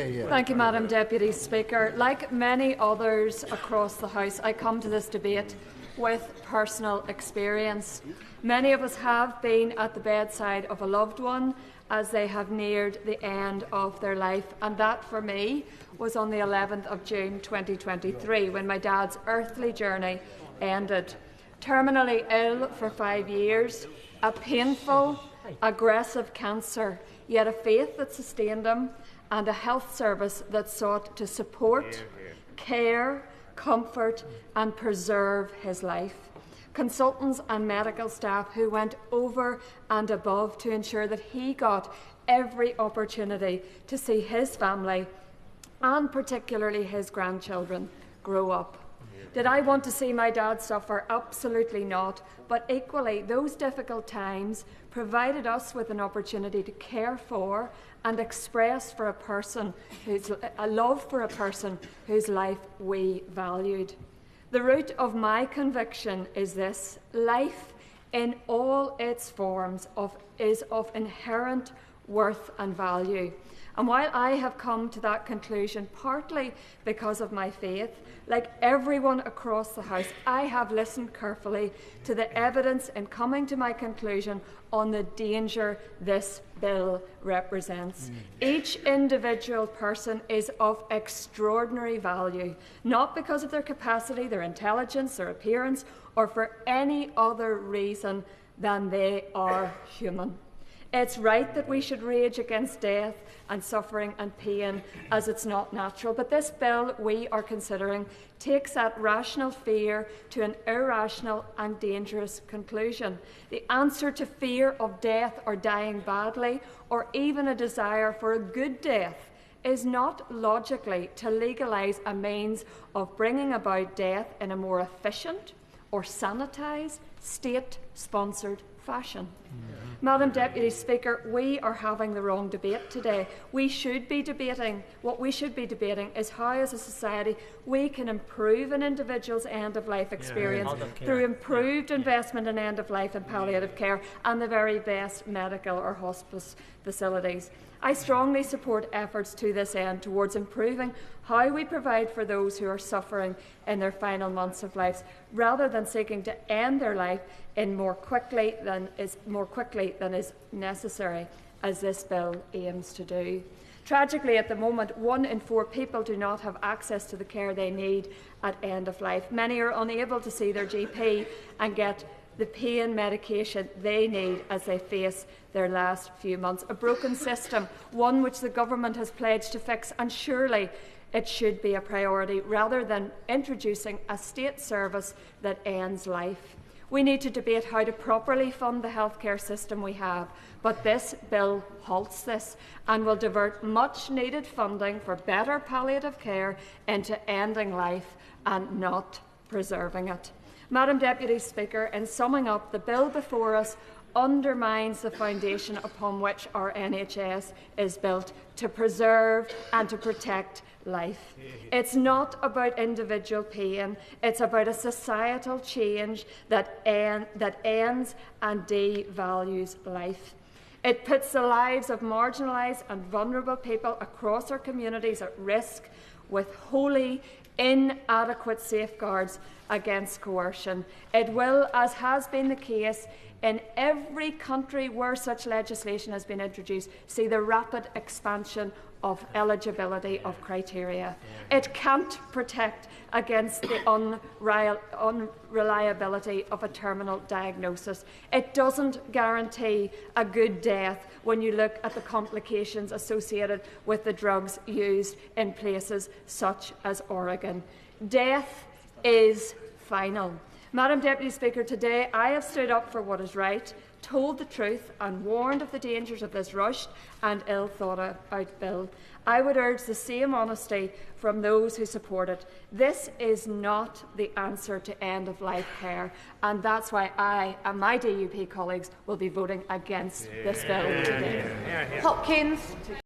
Thank you, Madam Deputy Speaker. Like many others across the House, I come to this debate with personal experience. Many of us have been at the bedside of a loved one as they have neared the end of their life, and that for me was on the 11th of June 2023 when my dad's earthly journey ended. Terminally ill for 5 years, a painful, aggressive cancer, yet a faith that sustained him and a health service that sought to support, care, comfort and preserve his life. Consultants and medical staff who went over and above to ensure that he got every opportunity to see his family and particularly his grandchildren grow up. Did I want to see my dad suffer? Absolutely not. But equally, those difficult times provided us with an opportunity to care for and express for a love for a person whose life we valued. The root of my conviction is this: life in all its forms is of inherent worth and value. And while I have come to that conclusion partly because of my faith, like everyone across the House, I have listened carefully to the evidence in coming to my conclusion on the danger this bill represents. Each individual person is of extraordinary value, not because of their capacity, their intelligence, their appearance, or for any other reason than they are human. It's right that we should rage against death and suffering and pain as it's not natural, but this bill we are considering takes that rational fear to an irrational and dangerous conclusion. The answer to fear of death or dying badly, or even a desire for a good death, is not logically to legalise a means of bringing about death in a more efficient or sanitised, state-sponsored fashion. Madam Deputy Speaker, we are having the wrong debate today. What we should be debating is how, as a society, we can improve an individual's end-of-life experience through improved investment in end-of-life and palliative care and the very best medical or hospice facilities. I strongly support efforts to this end towards improving how we provide for those who are suffering in their final months of life, rather than seeking to end their life more quickly than is necessary, as this bill aims to do. Tragically, at the moment, 1 in 4 people do not have access to the care they need at end of life. Many are unable to see their GP and get the pain medication they need as they face their last few months. A broken system, one which the government has pledged to fix, and surely it should be a priority rather than introducing a state service that ends life. We need to debate how to properly fund the healthcare system we have, but this bill halts this and will divert much needed funding for better palliative care into ending life and not preserving it. Madam Deputy Speaker, in summing up, the bill before us undermines the foundation upon which our NHS is built to preserve and to protect life. It's not about individual pain, it's about a societal change that ends and devalues life. It puts the lives of marginalised and vulnerable people across our communities at risk with wholly inadequate safeguards against coercion. It will, as has been the case in every country where such legislation has been introduced, see the rapid expansion of eligibility of criteria. It can't protect against the unreliability of a terminal diagnosis. It doesn't guarantee a good death when you look at the complications associated with the drugs used in places such as Oregon. Death is final. Madam Deputy Speaker, today I have stood up for what is right, told the truth and warned of the dangers of this rushed and ill-thought-out bill. I would urge the same honesty from those who support it. This is not the answer to end-of-life care, and that's why I and my DUP colleagues will be voting against this bill today. Hopkins.